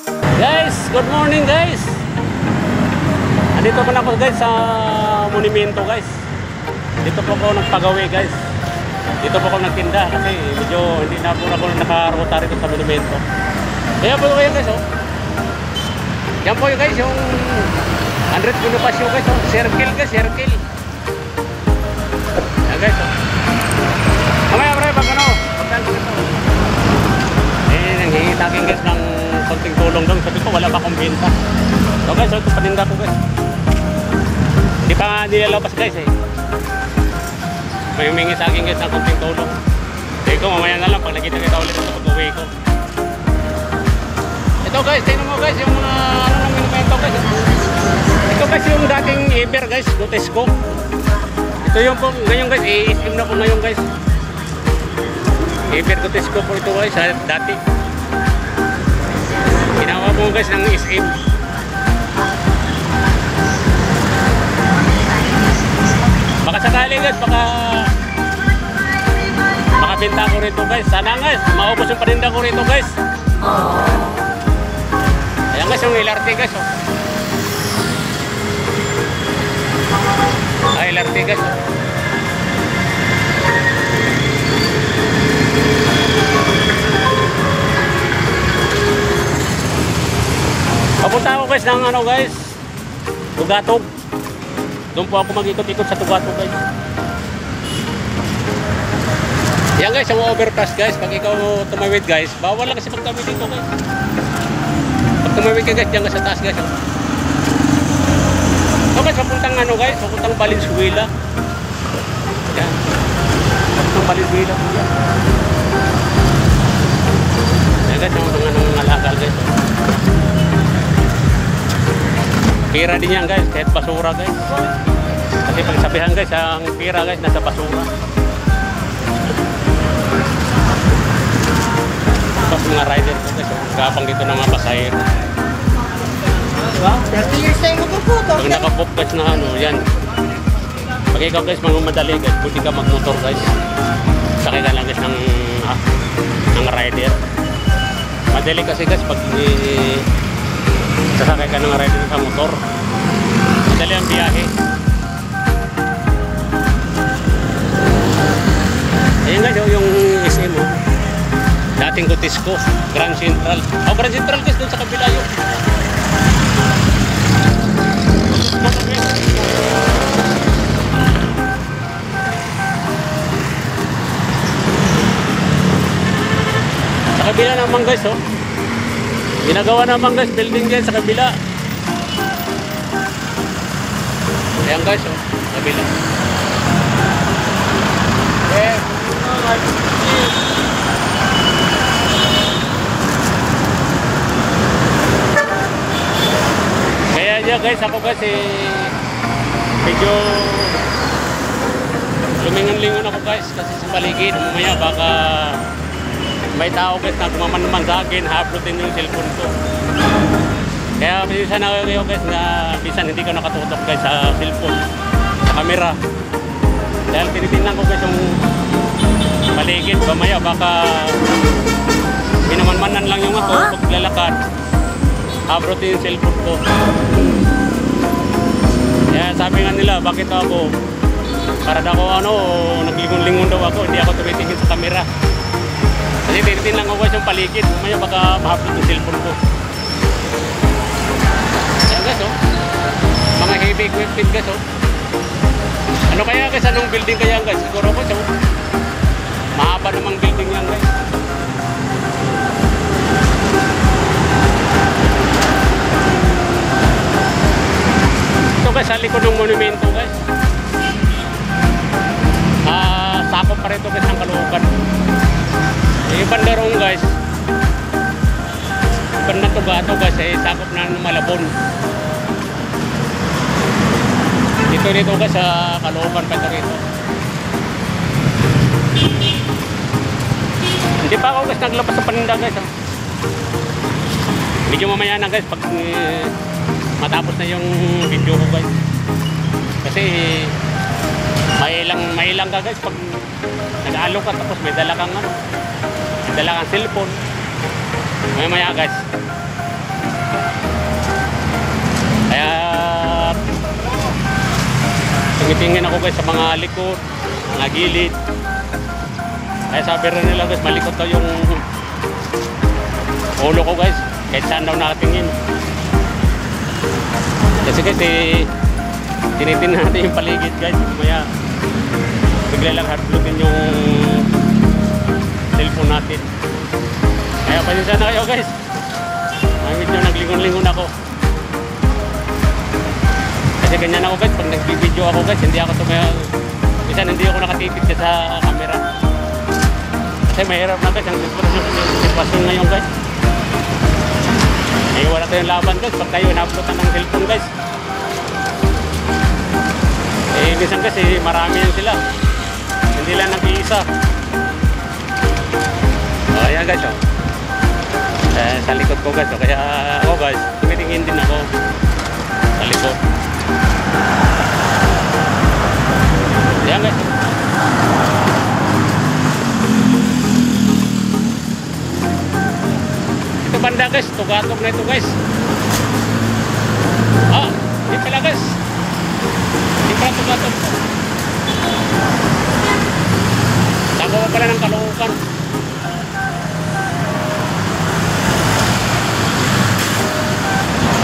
Guys, good morning guys. Andito po na ako guys sa monumento guys. Dito po ako nagpagawi guys. Dito po ako nagtinda kasi medyo hindi na po ako nakaruta rito sa monumento. Kaya po kayo guys oh. Yan po guys yung 100 Bonifacio guys oh. Circle guys, circle. Yan guys oh. Mamaya pre, pag ano, nanghingi sa akin guys ng konting tulong doon. Sabi ko wala pa akong benta. So guys, ito paninda ko guys. Hindi pa nga nilalabas guys eh. May humingi sa akin guys ng konting tulong. Sabi ko mamaya na lang pag nakita kita ulit sa pag-uwi ko. Ito guys, tingnan mo guys yung mga ano ng monumento guys. Ito guys yung dating Iber guys, Gotesco. Ito yung po ngayon guys, i-stream na po ngayon guys. Iber Gotesco po ito guys, dati. Ginawa po guys ng SM. Baka sakali guys, baka makabenta ko rito guys. Sana guys, maubos yung paninda ko rito guys. Ayan guys yung LRT guys oh. LRT guys oh. Papunta ako guys ng ano guys, Tugatog. Doon po ako mag-ikot-ikot sa Tugatog guys. Yan guys, yung overpass guys. Pag ikaw tumawid guys, bawal lang kasi magtawid dito guys. Pag tumawid ka guys, yan ka sa taas guys. So guys, papuntang ano guys, papuntang Valenzuela. Yan. Papuntang Valenzuela. Yan guys, yung mga alagal guys. Pira din yan guys, kahit basura guys. Kasi pagsabihan guys, ang pira guys, nasa basura. Tapos mga rider ko guys, kapang dito ng mga pasahero. Diba? 30 years tayo magpuputo. Pag nakabook guys na ano, yan. Pag ikaw guys, madali guys, pwede ka magmotor guys. Sakay ka lang guys ng rider. Madali kasi guys, pag sasakay ka ng rider sa motor, madali ang biyahe. Ayun guys, yung SM oh. Dating Gotesco, Grand Central. Oh, Grand Central guys, doon sa kabila yun. Sa kabila naman guys oh. Ginagawa naman guys, building guys sa kabila. Ayan guys, oh, kabila. Kaya niya guys, ako guys medyo lumingon-lingon ako guys kasi sa paligid. Mamaya baka may tao guys na gumaman-man sa akin, ha-uploadin yung cellphone ko. Kaya minsan na kayo guys na minsan hindi ka nakatutok guys sa cellphone, sa camera. Dahil tinitingnan ko guys yung paligid. Mamaya baka minaman-manan lang yung ako paglalakad, ha-uploadin yung cellphone ko. Kaya sabi nga nila, bakit ako para daw ako ano, naglingon-lingon daw ako, hindi ako tumitingin sa camera. Kasi tinitin lang ako guys yung paligid. Mamaya baka ma-upload yung cellphone ko. Ayan guys oh. Mga heavy equipment guys oh. Ano kaya guys, anong building kaya guys? Siguro ko so mahaba namang building yan guys. Ito guys, sa likod ng monumento guys. Sakop pa rin ito guys ng Caloocan. Yung bandarong guys, iban na Tugatog guys, sakop na ng Malabon. Dito guys sa Caloocan pa ito rito. Hindi pa ako guys naglabas sa paninda guys. Medyo mamaya na guys pag matapos na yung video ko guys. Kasi may ilang ka guys pag nag-alok ka tapos may dala kang ano, may dala kang cellphone. Maya guys Tingin ako guys sa mga likod, mga gilid. Kaya sabi rin nila guys, malikot daw yung ulo ko guys. Kahit saan daw nakatingin. Kasi guys, tinitin natin yung paligid guys. Kaya bigla lang hardlutin yung cellphone natin. Kaya pasensya na kayo guys. Medyo naglingon-lingon ako. Kasi ganyan ako guys, pag nagbibideo ako guys, hindi ako minsan hindi ako nakatipid sa camera. Kasi mahirap na guys, ang sitwasyon ngayon guys. Eh wala tayong laban guys, pag tayo in-uploadan ng cellphone guys. Eh minsan kasi marami yan sila. Hindi lang nag-iisa. O ayan guys o. Sa likod ko guys o. Kaya ako guys, tumitingin din ako sa likod. Ayan guys. Ito banda guys, tugatog na ito guys. Hindi pala guys. Hindi pala tugatog. Nagawa pala ng Caloocan.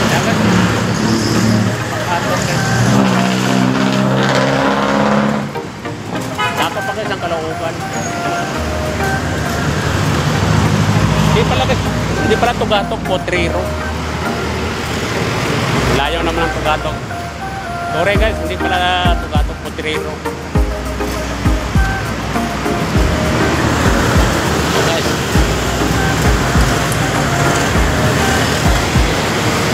Ayan guys. Pakatog guys. Naka pa guys ang Caloocan. Hindi pala tugatog, Potrero. Layo naman ang tugatog. Sorry guys, hindi pala tugatog, Potrero. So guys,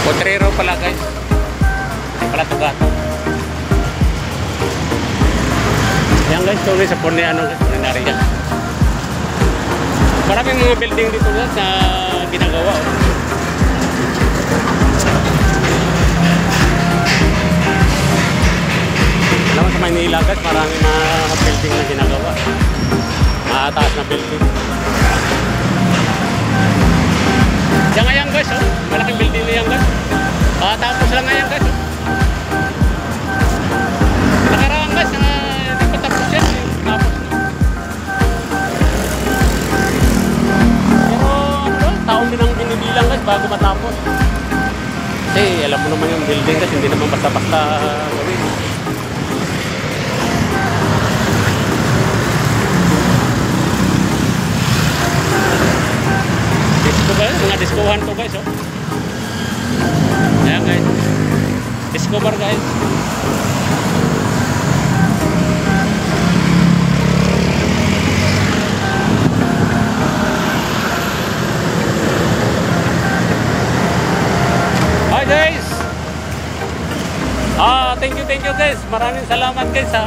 Potrero pala guys. Hindi pala tugatog. Yan guys, sorry sa Punariya. Maraming mga building dito guys na ginagawa. Alam mo sa Manila guys, maraming mga building na ginagawa. Mataas na building. Yan nga yan guys, oh. Malaking building na yan guys. Tapos lang nga yan guys. Nakaraan guys, hindi pa tapos yan. Tapos na. Taon din ang binibilang guys bago matapos. Kasi alam mo naman yung building guys, hindi naman basta-basta gawin. Disco guys, mga discohan to guys oh. Ayan guys, disco bar guys. Guys, thank you guys. Maraming salamat guys sa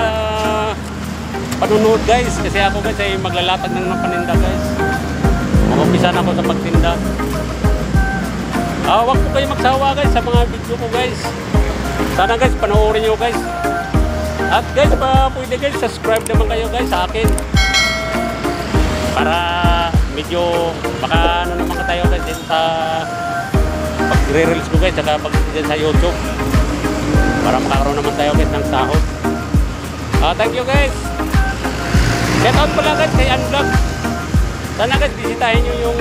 panunood guys. Kasi ako guys ay maglalatag ng paninda guys. Mag-umpisa na ako sa pagtinda. Huwag po kayo magsawa guys sa mga video ko guys. Sana guys panoorin nyo guys. At guys pwede guys subscribe naman kayo guys sa akin. Para medyo baka ano naman tayo guys din sa pag-re-reels ko guys, saka pag sa YouTube para makakaroon naman tayo guys ng sahod. Thank you guys. Shout out pala guys kay Unvlog. Sana guys bisitahin nyo yung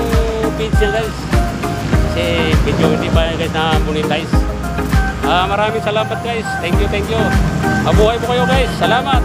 page niya guys. Kasi video hindi pa guys na monetize. Maraming salamat guys. Thank you. Mabuhay po kayo guys. Salamat.